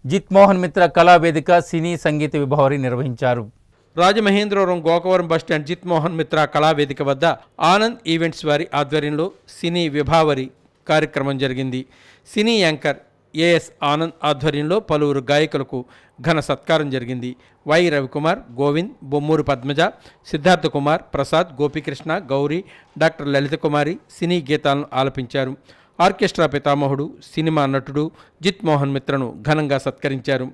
జిత్ మోహన్ మిత్ర కళావేదిక సినీ సంగీత విభావరి నిర్వహించారు. రాజమహేంద్రవరం గోకవరం బస్టాండ్ జిత్ మోహన్ మిత్ర కళావేదిక వద్ద ఆనంద్ ఈవెంట్స్ వారి ఆధ్వర్యంలో సినీ విభావరి కార్యక్రమం జరిగింది. సినీ యాంకర్ ఏఎస్ ఆనంద్ ఆధ్వర్యంలో పలువురు గాయకులకు ఘన సత్కారం జరిగింది. Y Ravikumar, Govind, Bommuru Padmaja, Siddhartha Kumar, Prasad, Gopikrishna, Gauri, doctor Lalitha Kumari cine గీతాలను ఆలపించారు. ఆర్కెస్ట్రా పితామహుడు, సినిమా నటుడు జిత్ మోహన్ మిత్రను ఘనంగా సత్కరించారు.